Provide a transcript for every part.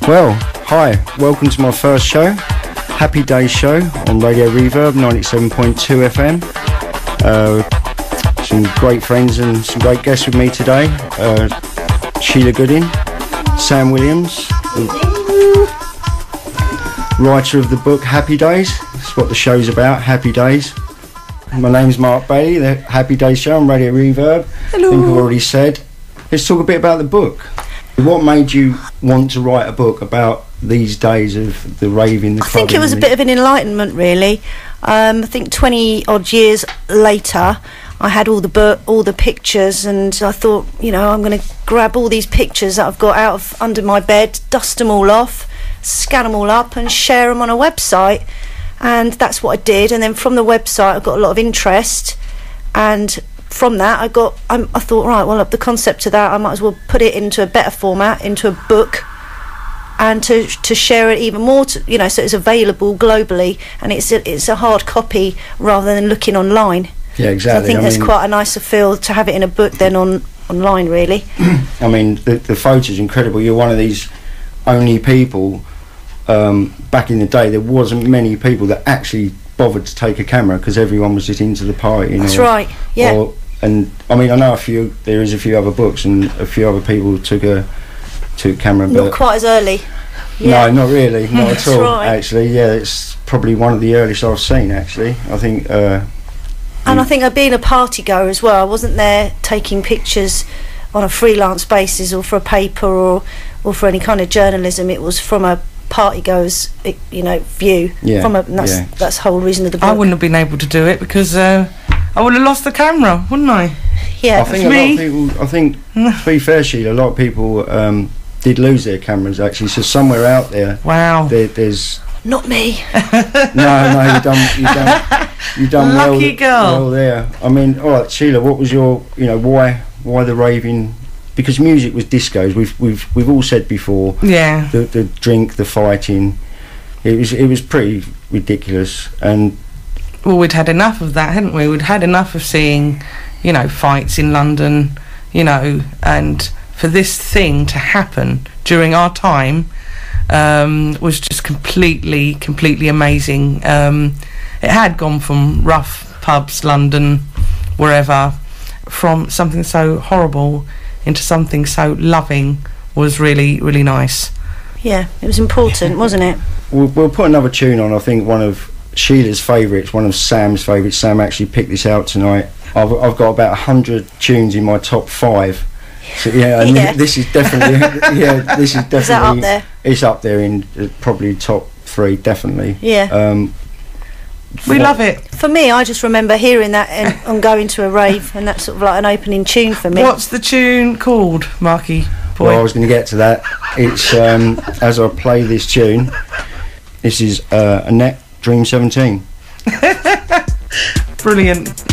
Well, hi, welcome to my first show, Happydaze show on Radio Reverb 97.2 FM. Some great friends and some great guests with me today. Sheila Gooding, Sam Williams, writer of the book Happydaze. That's what the show's about, Happydaze. My name's Mark Bailey, the Happydaze show on Radioreverb. Hello. I think I've already said. Let's talk a bit about the book. What made you want to write a book about these days of the raving, the clubbing? I think it was a bit of an enlightenment, really. I think 20 odd years later, I had all the pictures, and I thought, you know, I'm going to grab all these pictures that I've got out of under my bed, dust them all off, scan them all up, and share them on a website. And that's what I did. And then from the website, I got a lot of interest, and from that, I thought, right, well, the concept of that, I might as well put it into a better format, into a book, and to share it even more, you know, so it's available globally, and it's a hard copy rather than looking online. Yeah, exactly. So I think there's quite a nicer feel to have it in a book than online, really. I mean, the photo's incredible. You're one of these only people. Back in the day, there wasn't many people that actually bothered to take a camera because everyone was just into the party. You know, that's right. Yeah. And I mean, I know there is a few other books and a few other people took a camera, but not quite as early. Yeah. No, not really, not at all. Right. Actually, yeah, it's probably one of the earliest I've seen. Actually, I think. And I think being a party goer as well, I wasn't there taking pictures on a freelance basis or for a paper or for any kind of journalism. It was from a party goer's, you know, view. Yeah. That's the whole reason of the book. I wouldn't have been able to do it because I would have lost the camera, wouldn't I? Yeah. I think a lot of people. I think, to be fair, Sheila, a lot of people did lose their cameras actually. So somewhere out there, wow, Not there's. me. No, you've done lucky well there. I mean, all right, Sheila, what was your, you know, why the raving? Because music was discos. We've all said before. Yeah. The drink, the fighting, it was pretty ridiculous. And well, we'd had enough of that, hadn't we? We'd had enough of seeing, you know, fights in London, you know, and for this thing to happen during our time was just completely amazing. It had gone from rough pubs, London, wherever, from something so horrible into something so loving was really, really nice. Yeah, it was important, wasn't it? We'll put another tune on. I think one of Sheila's favourites, one of Sam's favourites. Sam actually picked this out tonight. I've got about 100 tunes in my top 5. So yeah, and yeah. This is definitely this is definitely. Is that up there? It's up there in probably top 3, definitely. Yeah. We love it. For me, I just remember hearing that and going to a rave, and that's sort of like an opening tune for me. What's the tune called, Marky boy? Well, I was going to get to that. It's as I play this tune. This is Annette Dream 17. Brilliant.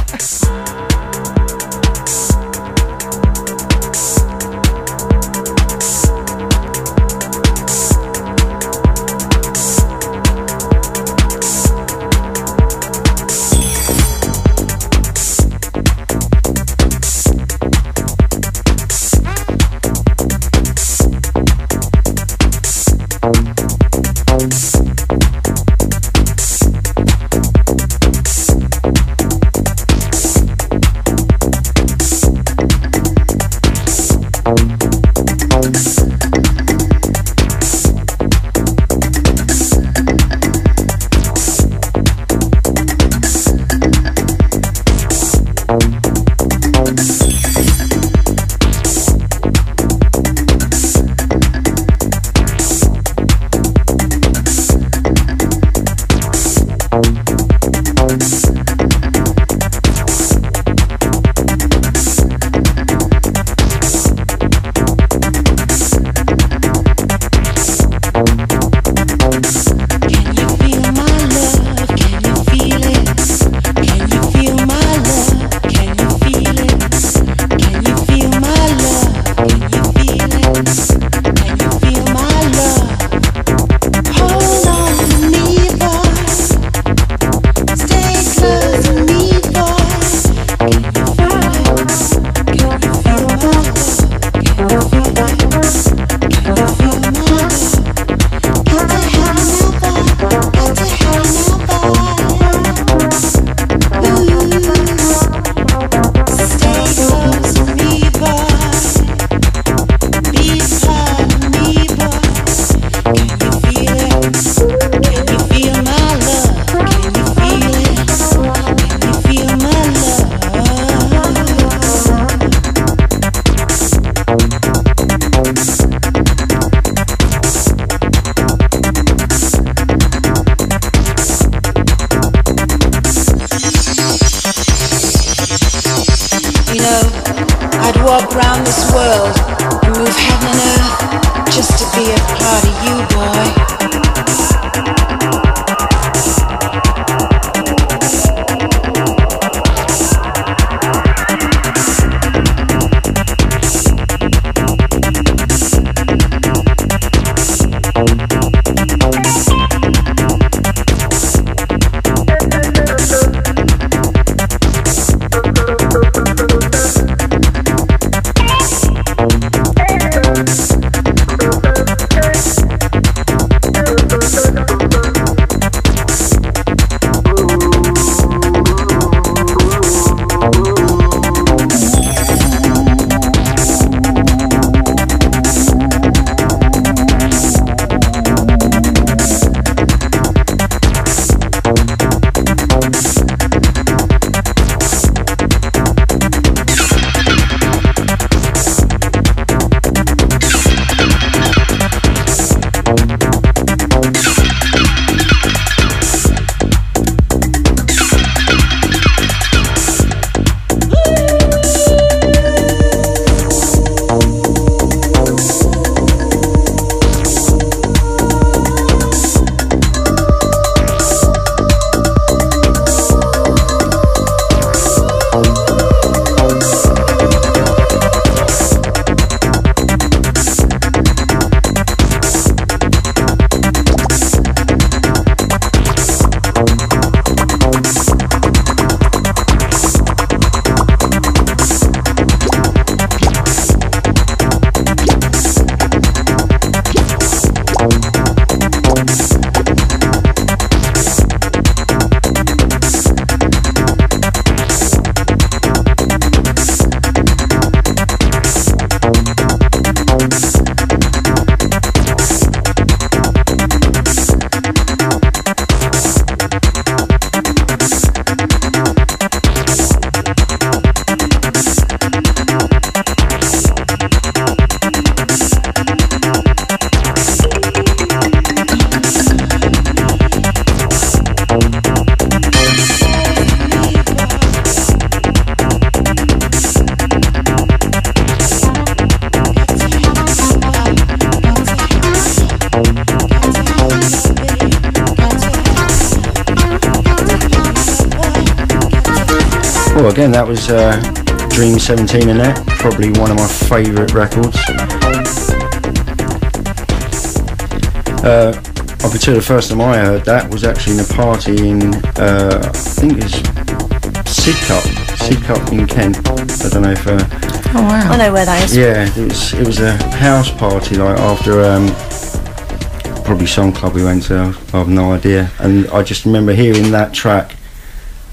walk around this world and move heaven and earth just to be a part of you, boy. Well, again, that was Dream 17 and that, probably one of my favourite records. I could tell the first time I heard that was actually in a party in, I think it was Sidcup in Kent. I don't know if... oh wow. I know where that is. Yeah, it was a house party, like after probably some club we went to, I have no idea. And I just remember hearing that track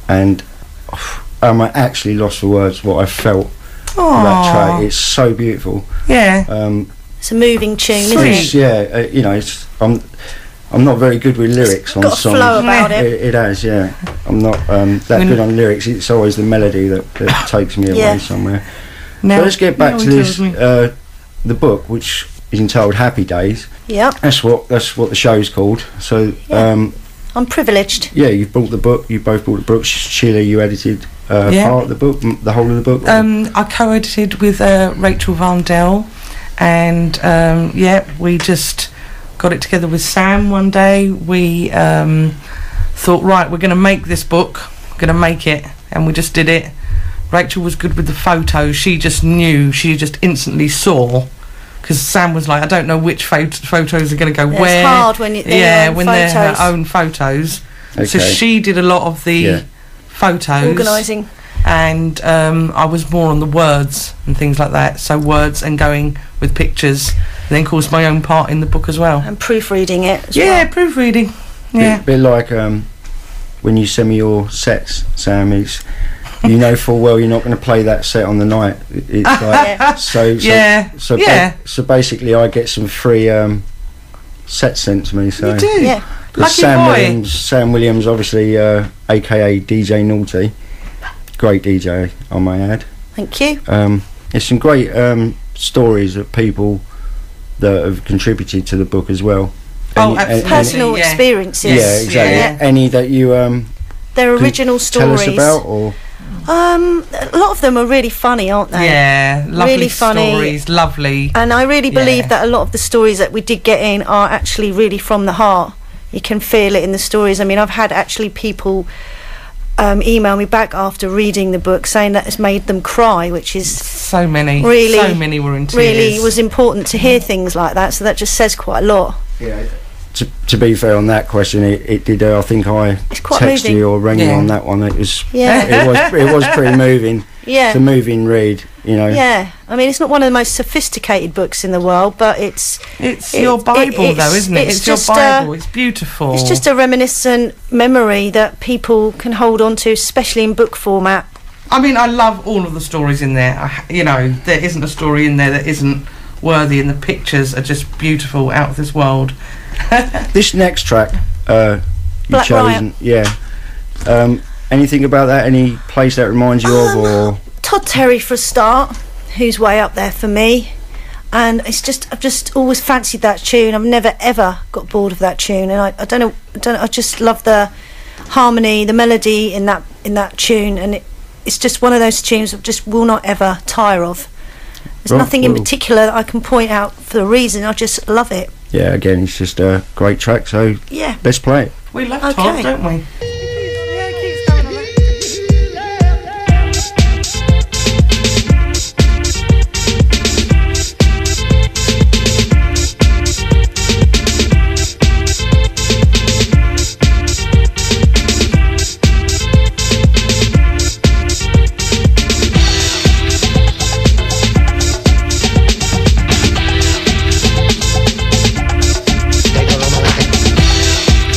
and I actually lost for words what I felt for that track. It's so beautiful. Yeah. It's a moving tune, isn't it? Yeah, you know, it's, I'm not very good with lyrics on songs. It's got a flow about it. It has, yeah. I'm not that good on lyrics. It's always the melody that takes me away somewhere. Now, so let's get back to this, the book, which is entitled Happydaze. Yeah. That's what the show's called. So I'm privileged. Yeah, you bought the book. You both bought the book. Sheila, you edited part of the book, the whole of the book. I co-edited with Rachel Vandell, and we just got it together with Sam one day. We thought, right, we're going to make this book, we're going to make it, and we just did it. Rachel was good with the photos. She just knew, she just instantly saw, because Sam was like, I don't know which photos are going to go where. It's hard when they're her own photos. Okay. So she did a lot of the photos. Organising. And I was more on the words and things like that. So words and going with pictures. And then, of course, my own part in the book as well. And proofreading it as well. Proofreading. Yeah. Bit like when you send me your sets, Sam, it's, you know full well you're not going to play that set on the night. It's like so basically I get some free sets sent to me. So you do. Yeah. Lucky Sam Williams, obviously, aka DJ Naughty, great DJ, I may add. Thank you. There's some great stories of people that have contributed to the book as well. Personal experiences. Yeah, exactly. Yeah. Any that you they're original stories. Tell us about, or A lot of them are really funny, aren't they? Yeah, lovely really funny stories, lovely. And I really believe Yeah. that a lot of the stories that we did get in are actually really from the heart. You can feel it in the stories. I mean, I've had actually people email me back after reading the book saying that it's made them cry, which is So many were in tears. really was important to hear things like that. So that just says quite a lot. Yeah. To be fair on that question, it did. I think I quite texted moving. you or rang you Yeah. on that one. It was. Yeah. It was pretty moving. Yeah. It's a moving read, you know. Yeah, I mean, it's not one of the most sophisticated books in the world, but it's your Bible, though, isn't it? It's your just Bible. It's beautiful. It's just a reminiscent memory that people can hold on to, especially in book format. I mean, I love all of the stories in there. You know, there isn't a story in there that isn't worthy, and the pictures are just beautiful, out of this world. This next track, you Black chosen, yeah. Anything about that? Any place that reminds you of, or Todd Terry for a start, who's way up there for me, and it's just I've just always fancied that tune. I've never ever got bored of that tune, and I don't know, I just love the harmony, the melody in that tune, and it's just one of those tunes I just will not ever tire of. There's Right, nothing in well. particular that I can point out for the reason. I just love it. yeah? Again, it's just a great track. So Yeah. let's play it. We love Okay. Todd, don't we? Take a romantic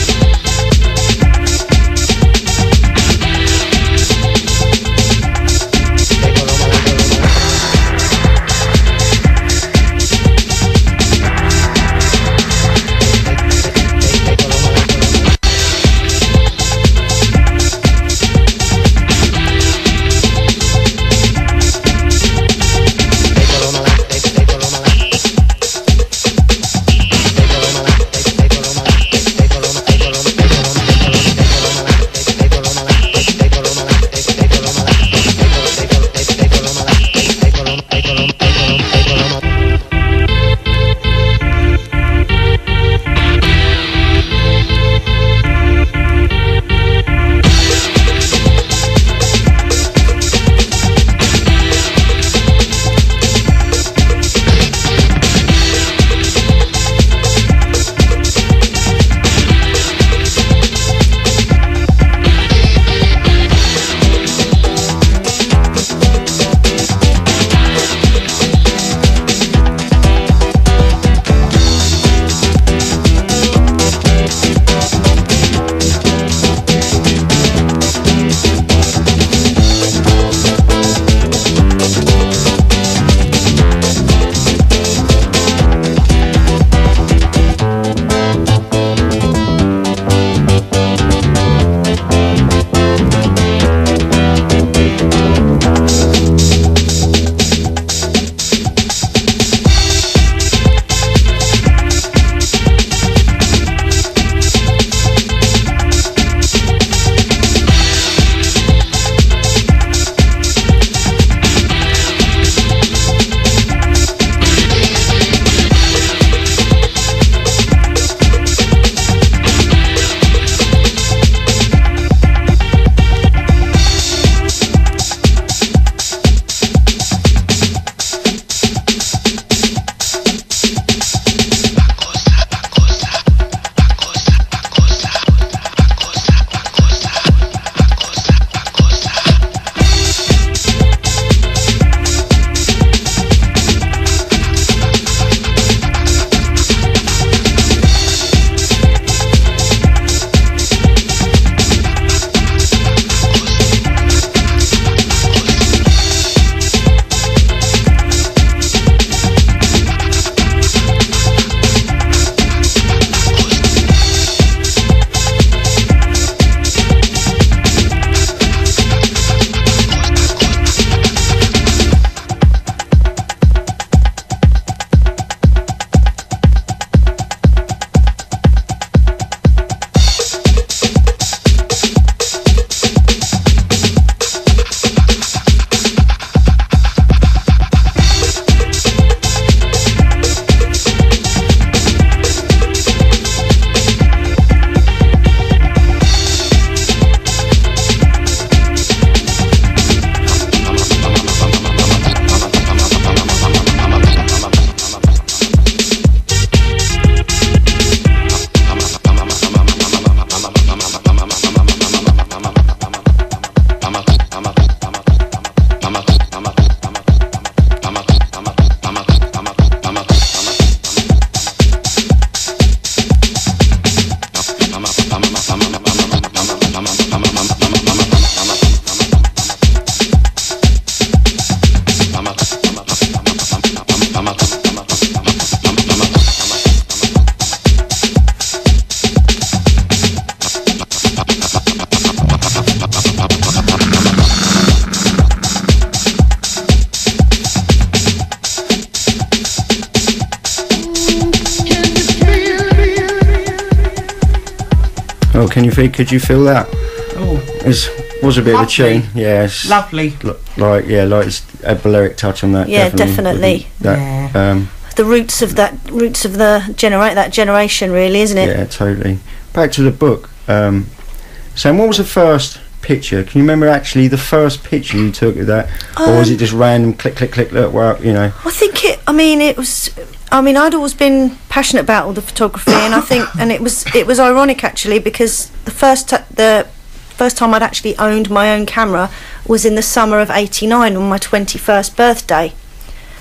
Oh, could you feel that? Oh, It was a bit lovely. of a tune. Yeah, it's Lovely. like it's a Balearic touch on that. Yeah, definitely. That, The roots of that generation, really, isn't it? yeah, totally. Back to the book. Sam, what was the first picture? Can you remember actually the first picture you took of that, or was it just random click, click, click? Look, well, you know. I think it. I mean, it was. I mean, I'd always been passionate about all the photography, and I think, and it was ironic actually, because the first time I'd actually owned my own camera was in the summer of '89 on my 21st birthday.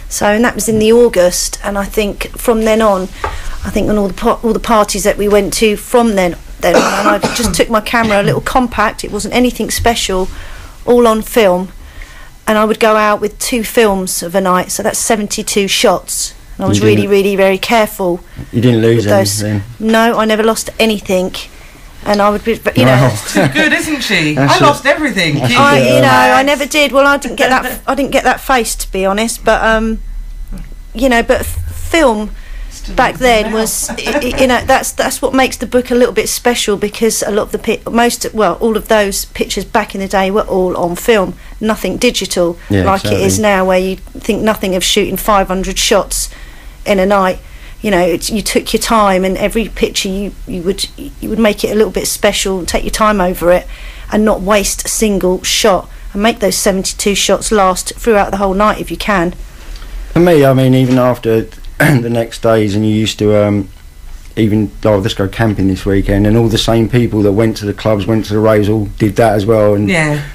So, and that was in the August, and I think from then on, I think on all the parties that we went to from then on, and I just took my camera, a little compact. It wasn't anything special, all on film, and I would go out with 2 films of a night, so that's 72 shots. And I was really, really very careful. You didn't lose anything? No, I never lost anything. And I would be, you know. Too good, isn't she? That's I lost everything. I never did. Well, I didn't get that. I didn't get that face, to be honest. But you know, but film back then was, you know, that's what makes the book a little bit special, because a lot of the all of those pictures back in the day were all on film, nothing digital like it is now, where you think nothing of shooting 500 shots in a night. You know, you took your time, and every picture you would make it a little bit special, and take your time over it, and not waste a single shot, and make those 72 shots last throughout the whole night if you can. For me, I mean, even after the next days, and you used to let's go camping this weekend, and all the same people that went to the clubs, went to the raves, all did that as well, and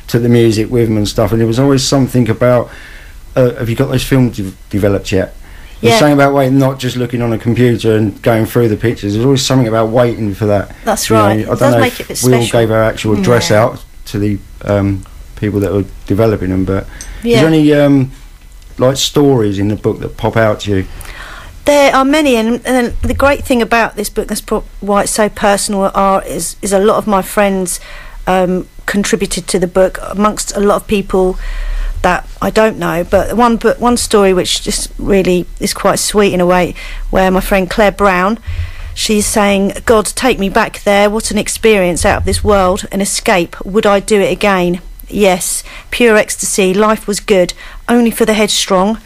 took the music with them and stuff. And there was always something about, have you got those films developed yet? There's something about waiting, not just looking on a computer and going through the pictures. There's always something about waiting for that. That's right. I don't know if we all gave our actual address out to the people that were developing them, but is there any like stories in the book that pop out to you? There are many, and the great thing about this book, that's why it's so personal, is a lot of my friends contributed to the book, amongst a lot of people that I don't know. But one story which just really is quite sweet in a way, where my friend Claire Brown, she's saying, "God, take me back there. What an experience out of this world, an escape. Would I do it again? Yes, pure ecstasy. Life was good, only for the headstrong.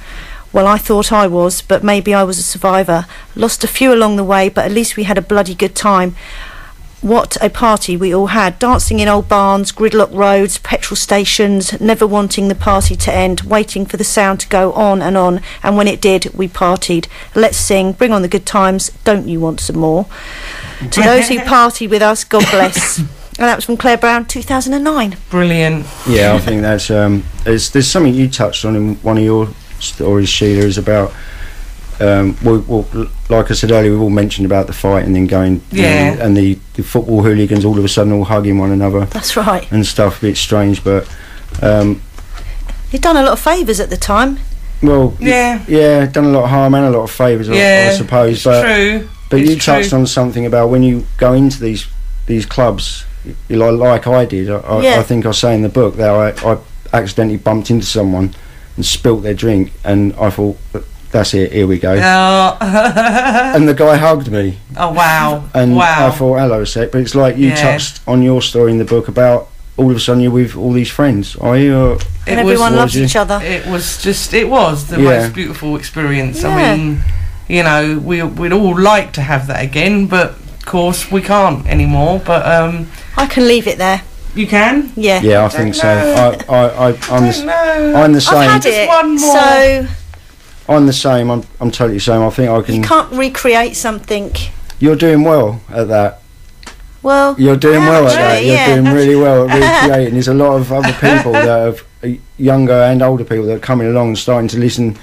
Well, I thought I was, but maybe I was a survivor. Lost a few along the way, but at least we had a bloody good time. What a party we all had, dancing in old barns, gridlock roads, petrol stations, never wanting the party to end, waiting for the sound to go on, and when it did, we partied. Let's sing, bring on the good times, don't you want some more? To those who party with us, God bless." And that was from Claire Brown, 2009. Brilliant. Yeah, I think that's there's something you touched on in one of your stories, Sheila, is about well, like I said earlier, we've all mentioned about the fight and then going, and the football hooligans all of a sudden all hugging one another. That's right. And stuff, a bit strange, but you'd done a lot of favours at the time. Well, done a lot of harm and a lot of favours, I suppose. It's true. But you touched on something about when you go into these clubs, like I did. I think I say in the book that I accidentally bumped into someone and spilt their drink, and I thought, that's it, here we go. And the guy hugged me. Oh, wow. And I thought, hello, sec. But it's like you touched on your story in the book about all of a sudden you're with all these friends, are you? And everyone loves each other. It was the most beautiful experience. I mean, you know, we'd all like to have that again, but of course we can't anymore. But I can leave it there. You can? Yeah. Yeah, I think so. I'm the same. I've had it, one more. so I'm the same. I'm totally the same. I think I can. You can't recreate something. You're doing well at that. Well, you're doing well at that. Yeah. You're doing really well at recreating. There's a lot of other people that have younger and older people that are coming along and starting to listen.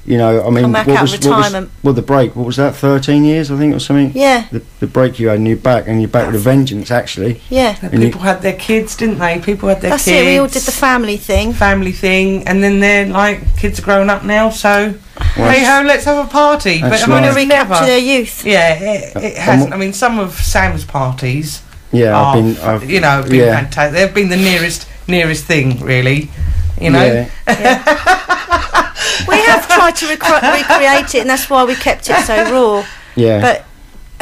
You know, I mean, what was the break? What was that? 13 years, I think, or something. Yeah. The break you had, and you're back with a vengeance, actually. Yeah. People had their kids, didn't they? People had their kids. That's it. We all did the family thing, and then they're like, kids are grown up now, so hey ho, let's have a party. But I want to recapture their youth. Yeah, it hasn't. I mean, some of Sam's parties. Yeah, I've been fantastic. They've been the nearest thing, really. You know. Yeah. We have tried to recreate it, and that's why we kept it so raw. Yeah. But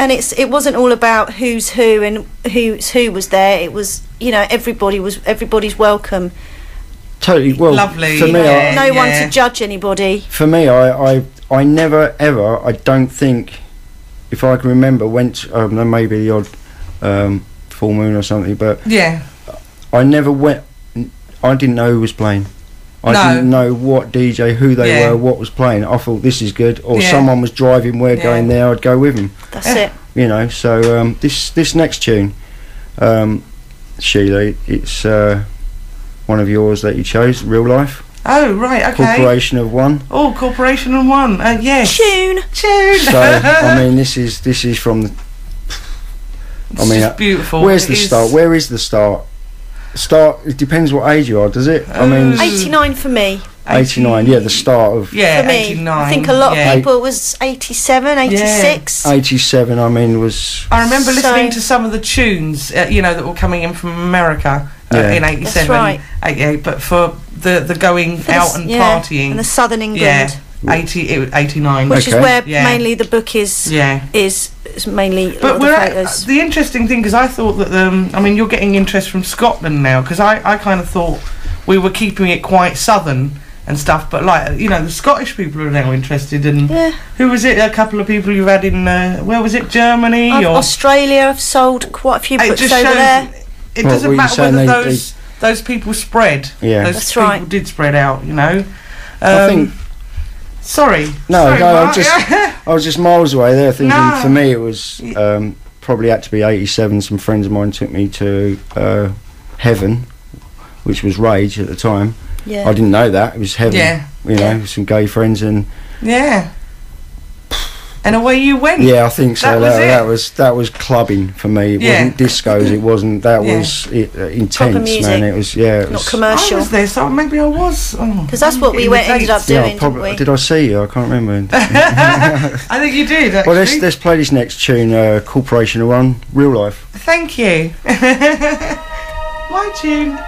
and it wasn't all about who's who and who was there. It was, you know, everybody's welcome. Totally. Well, Lovely. For me, Yeah. No one to judge anybody. for me, I never ever. I don't think, if I can remember, went. There may be the odd full moon or something, but Yeah. I never went. I didn't know who was playing. I No. didn't know what DJ, who they Yeah. were, what was playing. I thought this is good, or Yeah. someone was driving. We're Yeah. going there. I'd go with him. That's it. You know. So this next tune, Sheila, it's one of yours that you chose, Real Life. Oh, right, okay. Corporation of One. Oh, Corporation of One. Yes. Tune. So I mean, this is from the. It's I mean, just beautiful. Where's It the is- start? Where is the start? It depends what age you are, does it? I mean, 89 for me. 89. Yeah, the start of Yeah, For me, 89. I think a lot yeah. of people, it was 87, 86. 87. I mean, was I remember listening So- to some of the tunes, you know, that were coming in from America Yeah. in 87, right. 88, but for the going For the out s- and yeah, partying, in the southern England, yeah, 89. which Okay. is where Yeah. mainly the book is. Yeah. Is mainly a lot But of the we're photos. the interesting thing, because I thought that I mean, you're getting interest from Scotland now, because I kind of thought we were keeping it quite southern and stuff, but like, you know, the Scottish people are now interested. And Yeah. who was it? A couple of people you've had in where was it? Germany or Australia. I've sold quite a few It books just over shows there. it What, doesn't were you matter saying whether they- those people spread. Yeah. Those That's people right. did spread out, you know. I think Sorry. no, Sorry, no. Mark. I was just miles away there, thinking. No. For me, it was probably had to be 87. Some friends of mine took me to Heaven, which was Rage at the time. Yeah. I didn't know that it was Heaven. Yeah. You know, Yeah. some gay friends and. Yeah. And away you went. Yeah, I think so. That was it. That was clubbing for me. It Yeah. wasn't discos. It wasn't. That Yeah. was intense, music. man. It was. Yeah. It Not was, I commercial. was there, so maybe I was. Because that's what we ended up yeah, doing, didn't we? did I see you? I can't remember. I think you did. Actually. Well, let's play this next tune, Corporation of One, Real Life. Thank you. My tune.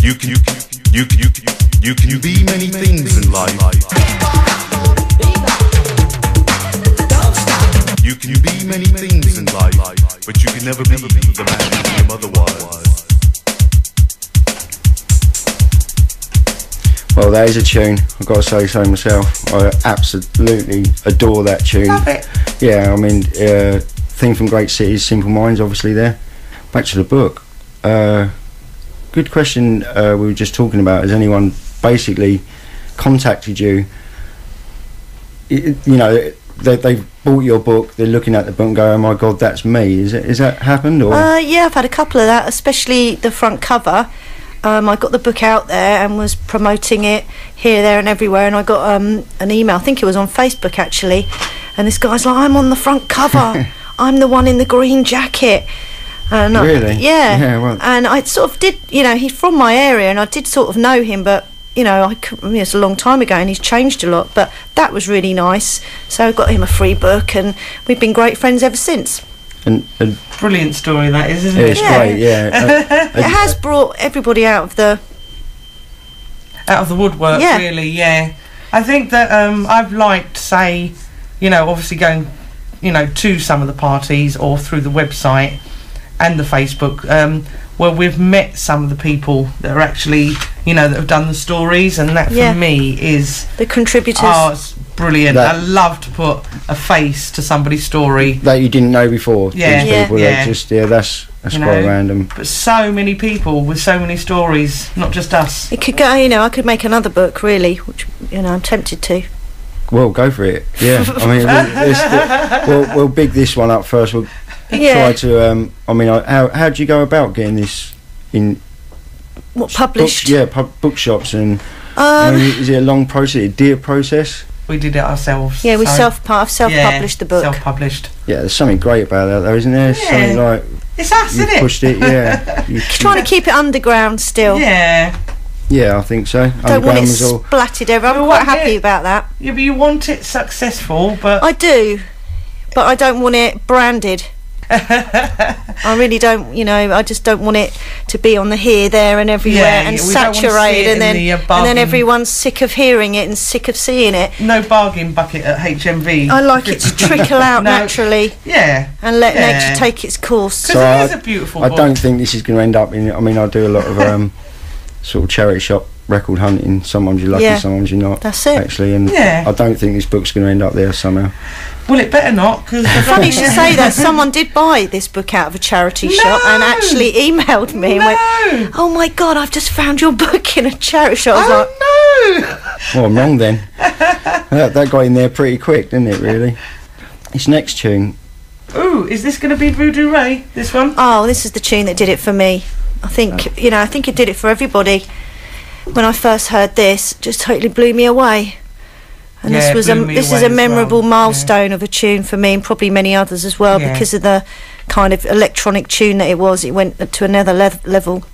You can be many things in life. You can be many things in life, but you can never be the man your mother was. Well, that is a tune. I've got to say so myself. I absolutely adore that tune. Love it. Yeah, I mean, thing from Great Cities, Simple Minds, obviously there. Back to the book. Good question. We were just talking about. Has anyone basically contacted you? You know, they've bought your book. They're looking at the book and go, "Oh my God, that's me." Is that happened? Or yeah, I've had a couple of that, especially the front cover. I got the book out there and was promoting it here, there and everywhere, and I got an email, I think it was on Facebook actually, and this guy's like, "I'm on the front cover. I'm the one in the green jacket." And really? Yeah. Well. And I sort of did, you know, he's from my area and I did sort of know him, but, you know, I mean, it's a long time ago and he's changed a lot, but that was really nice. So I got him a free book and we've been great friends ever since. And Brilliant story that is, isn't it? It's great, yeah. It has brought everybody out of the woodwork, Yeah. really, yeah. I think that I've liked, say, you know, obviously going, you know, to some of the parties or through the website and the Facebook, where we've met some of the people that are actually, you know, that have done the stories, and that Yeah. for me is the contributors. oh, it's brilliant. That- I love to put a face to somebody's story. that you didn't know before. Yeah. These Yeah. people Yeah. are just that's You quite know. random. But so many people with so many stories, not just us. It could go, you know, I could make another book really, which, you know, I'm tempted to. Well, go for it. Yeah, I mean, we'll big this one up first. We'll Yeah. try to. I mean, how do you go about getting this in What, published? bookshops and? I mean, is it a long process? A dear process? We did it ourselves. Yeah, we so- I've self-published the book. Self-published. Yeah, there's something great about that, though, isn't there? Yeah. Something like It's us, you isn't it? pushed it. Yeah, Trying to keep it underground still. Yeah. yeah, I think so. Don't want it Underground was all. splattered everywhere. I'm We quite want happy it- about that. Yeah, but you want it successful, but I do, but I don't want it branded. I really don't, you know, I just don't want it to be on the here, there and everywhere Yeah, and we don't wanna see saturated it and then in the, and then bargain. everyone's sick of hearing it and sick of seeing it. no bargain bucket at HMV. I like it to trickle out No. naturally Yeah. and let Yeah. nature take its course. Because So it is a beautiful I book. don't think this is going to end up in. I mean, I do a lot of sort of charity shop record hunting. Sometimes you're lucky, Yeah. sometimes you're not. That's it. Actually, and Yeah. I don't think this book's going to end up there somehow. Well, it better not, because... Funny you should say that. Someone did buy this book out of a charity shop and actually emailed me and went, No! "Oh my God, I've just found your book in a charity shop." I was like, Oh, no! Well, I'm wrong then. that got in there pretty quick, didn't it? Really. This next tune. Ooh, is this going to be Voodoo Ray, this one? "Oh, this is the tune that did it for me." I think, you know, I think it did it for everybody. When I first heard this, it just totally blew me away. And Yeah, this blew me is away a as memorable well. milestone of a tune for me, and probably many others as well, Yeah. because of the kind of electronic tune that it was. It went to another level.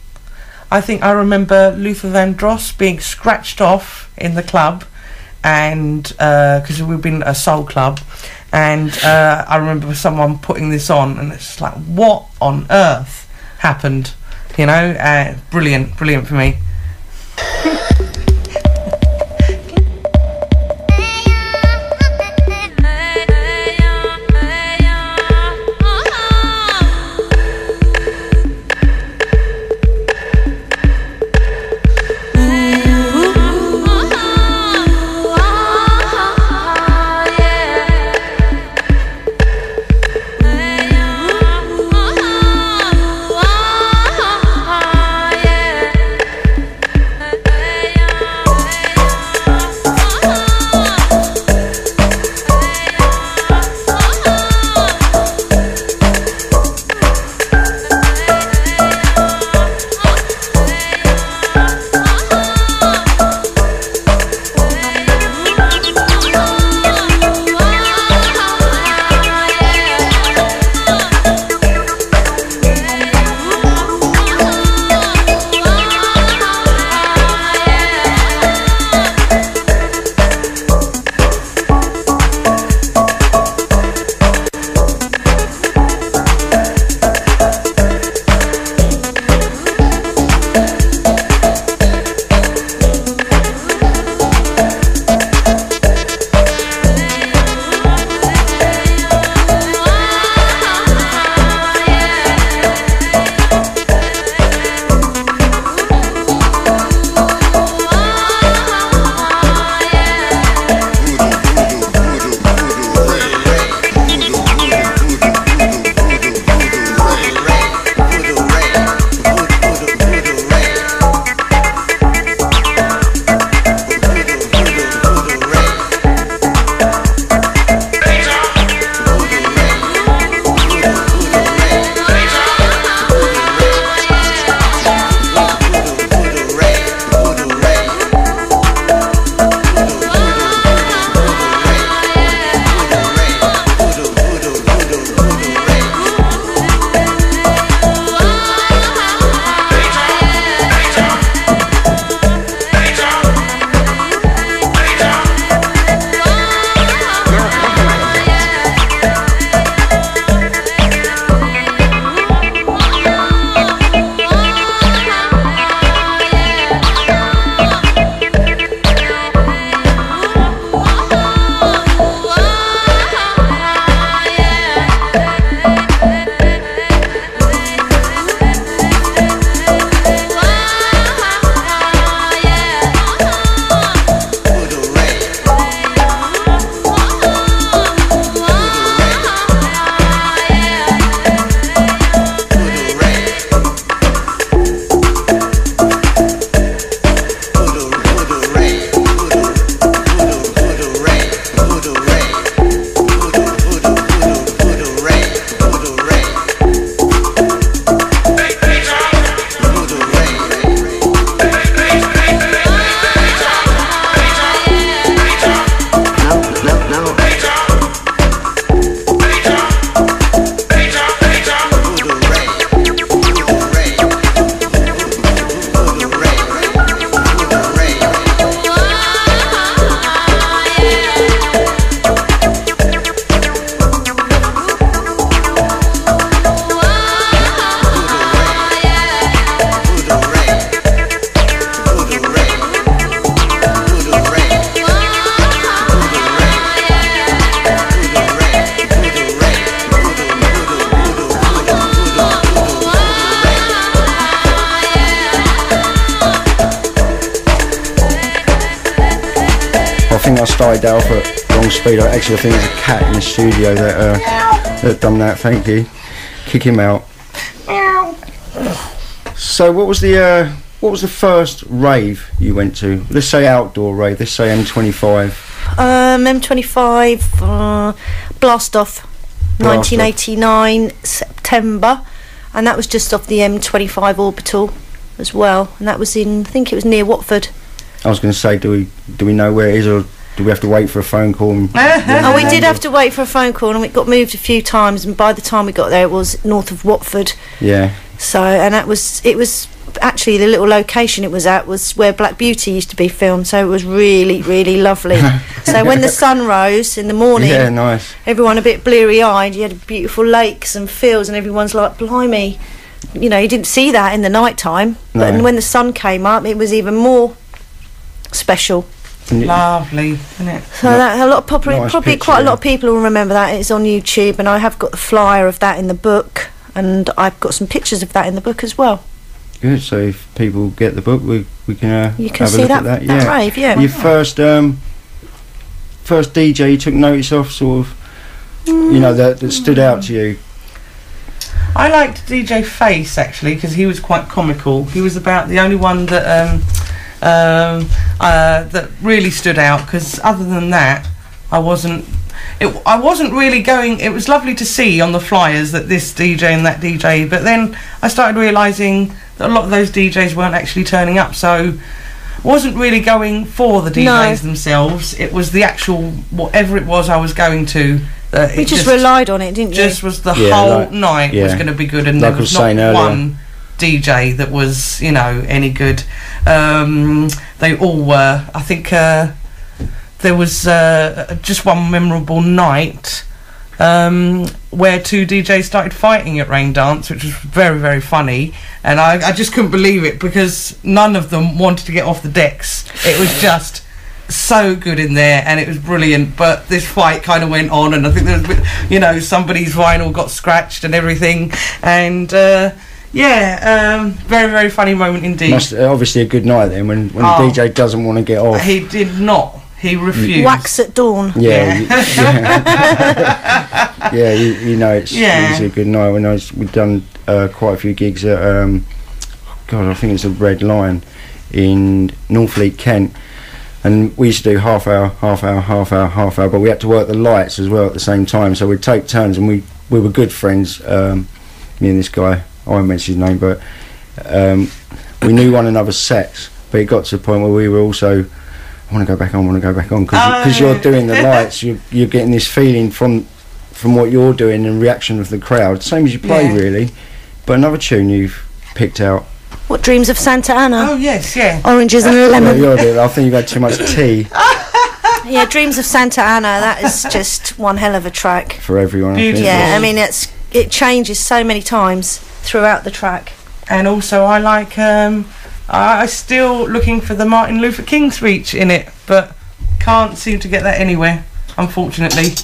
I think I remember Luther Vandross being scratched off in the club, and because we've been a soul club, and I remember someone putting this on, and it's just like, what on earth happened? You know, brilliant for me. think I started out at wrong speed. Actually, I think there's a cat in the studio that done that. Thank you. Kick him out. So, what was the first rave you went to? Let's say outdoor rave. Let's say M25. M25 Blast Off, 1989 September, and that was just off the M25 orbital as well, and that was in, I think it was near Watford. I was going to say, do we know where it is, or Did we have to wait for a phone call? Oh, we did have to wait for a phone call, and it got moved a few times. And by the time we got there, it was north of Watford. Yeah. So, and it was actually the little location it was at was where Black Beauty used to be filmed. So it was really, really lovely. So when the sun rose in the morning, Yeah, nice. everyone a bit bleary-eyed. You had beautiful lakes and fields, and everyone's like, "Blimey!" You know, you didn't see that in the night time, but No. when the sun came up, it was even more special. And Lovely, isn't it? So that, a lot of probably Nice quite picture, a lot yeah. of people will remember that. It's on YouTube, and I have got the flyer of that in the book, and I've got some pictures of that in the book as well. Good. So if people get the book, we can You can have a see look that, at that. that Yeah. rave, yeah. Your first DJ you took notice of, sort of, you know, that stood out to you. I liked DJ Face actually because he was quite comical. He was about the only one that that really stood out. Because other than that, I wasn't really going. It was lovely to see on the flyers that this DJ and that DJ, but then I started realising that a lot of those DJs weren't actually turning up. So wasn't really going for the DJs themselves. It was the actual whatever it was I was going to. You just relied on it, didn't you? Just was the Yeah, whole like- night yeah. was going to be good, and Like I there was was not saying earlier. one DJ that was, you know, any good. They all were. I think there was just one memorable night where two DJs started fighting at Rain Dance, which was very, very funny, and I just couldn't believe it because none of them wanted to get off the decks. It was just so good in there, and it was brilliant. But this fight kind of went on, and I think there was, you know, somebody's vinyl got scratched and everything, and very, very funny moment indeed. Obviously a good night then when the Oh. DJ doesn't want to get off. He did not. He refused. Wax at dawn. Yeah, yeah, you know, it's a good night. We've done quite a few gigs at God, I think it's a Red Lion in Northfleet, Kent, and we used to do half hour, but we had to work the lights as well at the same time. So we'd take turns, and we were good friends. Me and this guy, I won't mention his name, but we knew one another's sets. But it got to the point where we were also, I want to go back on, because you're doing the lights, you're getting this feeling from what you're doing and reaction of the crowd, same as you play really. But another tune you've picked out. What Dreams of Santa Anna? Oh yes, yeah. Oranges and lemon. I think you've had too much tea Yeah, Dreams of Santa Anna. That is just one hell of a track. for everyone. I think. Beautiful. Yeah, I mean it changes so many times throughout the track. And also I like I'm still looking for the Martin Luther King speech in it, but can't seem to get that anywhere, unfortunately.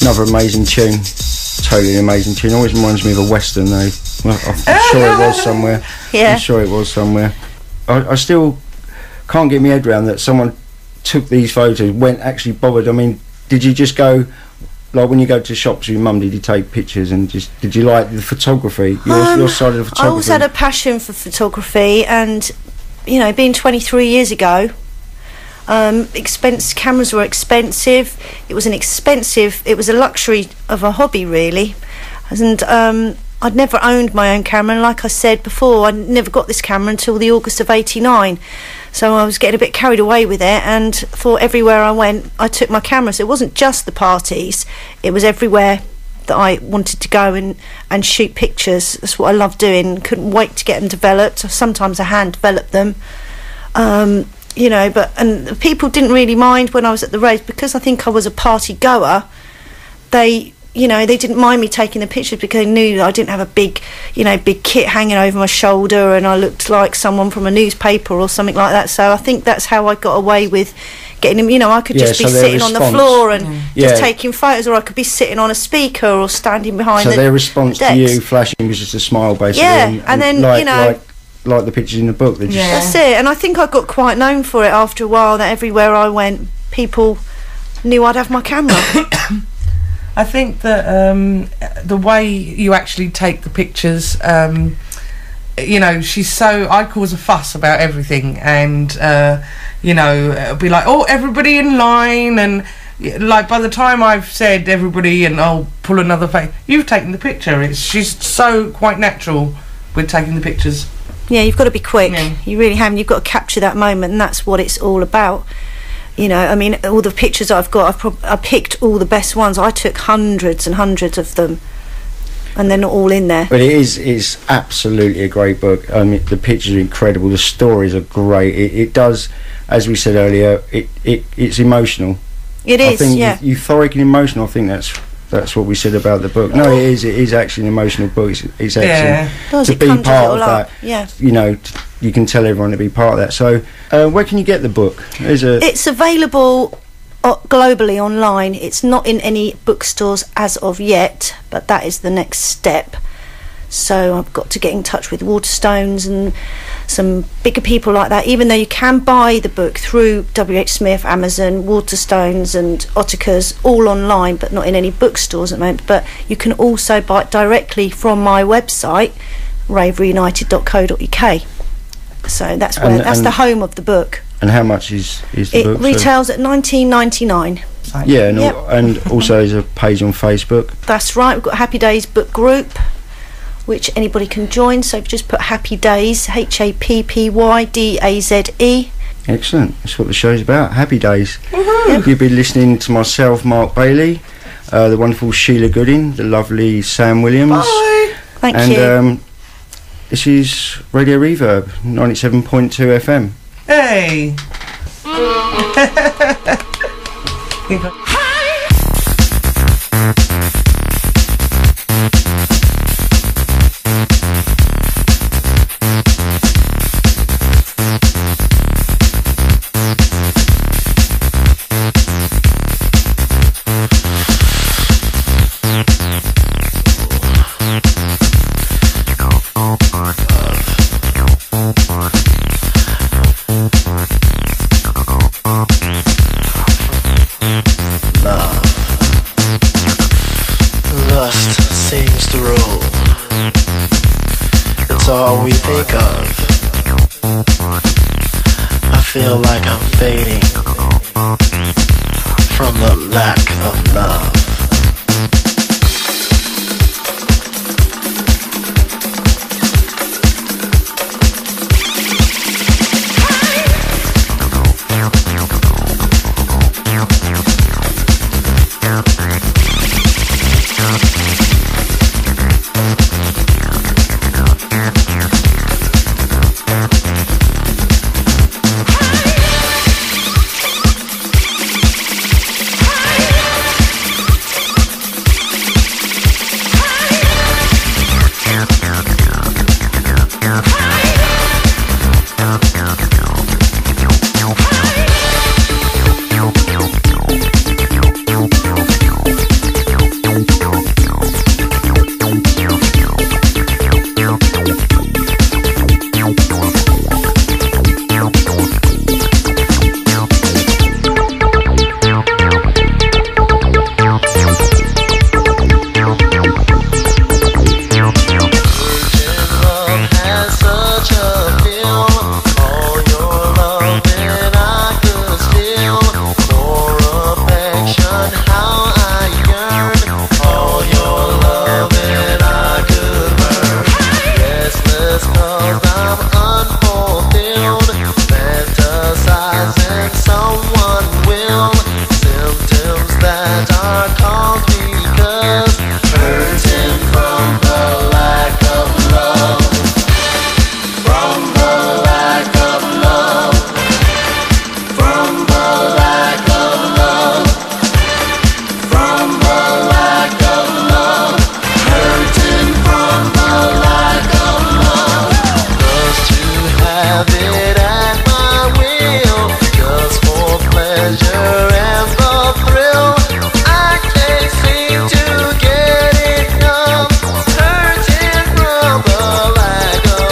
Another amazing tune. Totally amazing tune. Always reminds me of a western though. Well, I'm sure it was somewhere. Yeah. I'm sure it was somewhere. I still can't get my head around that someone took these photos, actually bothered. I mean, did you just go, like when you go to shops with your mum, did you take pictures and did you like the photography? Your side of the photography? I always had a passion for photography, and, you know, being 23 years ago, cameras were expensive. It was a luxury of a hobby, really. And I'd never owned my own camera, and like I said before, I never got this camera until the August of '89. So I was getting a bit carried away with it, and thought everywhere I went, I took my camera. So it wasn't just the parties, it was everywhere that I wanted to go and shoot pictures. That's what I loved doing. Couldn't wait to get them developed. Sometimes I hand developed them. You know, and people didn't really mind when I was at the raves, because I think I was a party goer. They didn't mind me taking the pictures because they knew I didn't have a big kit hanging over my shoulder and I looked like someone from a newspaper or something like that. So I think that's how I got away with getting them. You know, I could just be sitting on the floor and just taking photos, or I could be sitting on a speaker or standing behind. So their response to you flashing was just a smile, basically. Yeah, and then like the pictures in the book. That's it. And I think I got quite known for it after a while. That everywhere I went, people knew I'd have my camera. I think that the way you actually take the pictures, you know, I cause a fuss about everything, and you know, it'll be like, oh, everybody in line, and like by the time I've said everybody and I'll pull another face, you've taken the picture. She's so quite natural with taking the pictures. Yeah, you've got to be quick. Yeah. You really have. You've got to capture that moment, and that's what it's all about. You know, I mean, all the pictures I've got, I picked all the best ones. I took hundreds and hundreds of them, and they're not all in there. But it's absolutely a great book. I mean, the pictures are incredible. The stories are great. It does, as we said earlier, it's emotional. It is, I think yeah. euphoric and emotional. I think that's what we said about the book. No, it is actually an emotional book. It's excellent. Yeah. To be part of that. Yeah. You know, you can tell everyone to be part of that. So, where can you get the book? It's available globally online. It's not in any bookstores as of yet, but that is the next step. So I've got to get in touch with Waterstones and some bigger people like that, even though you can buy the book through WH Smith, Amazon, Waterstones and Ottakers, all online, but not in any bookstores at the moment. But you can also buy it directly from my website, ravereunited.co.uk. So that's where that's the home of the book. And how much is the book? It retails at $19.99. Yeah, and also there's a page on Facebook. That's right. We've got Happydaze book group, which anybody can join. So if you just put Happydaze, Happydaze. Excellent. That's what the show's about. Happydaze. You'll be listening to myself, Mark Bailey, the wonderful Sheila Gooding, the lovely Sam Williams. Bye. Thank you. This is Radio Reverb 97.2 FM. Hey. All we think of. I feel like I'm fading from the lack of love. someone will. Symptoms that are caused because hurting from the lack of love. From the lack of love. From the lack of love. From the lack of love. Hurting from the lack of love. Just to have it at my will. Just for pleasure and the thrill. I can't seem to get enough. Hurting from the lack of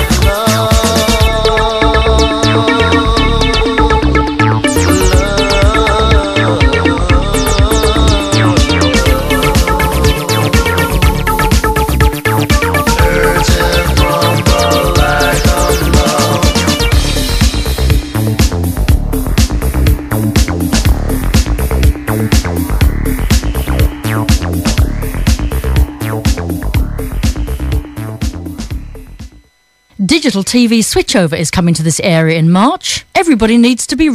Digital TV switchover is coming to this area in March. Everybody needs to be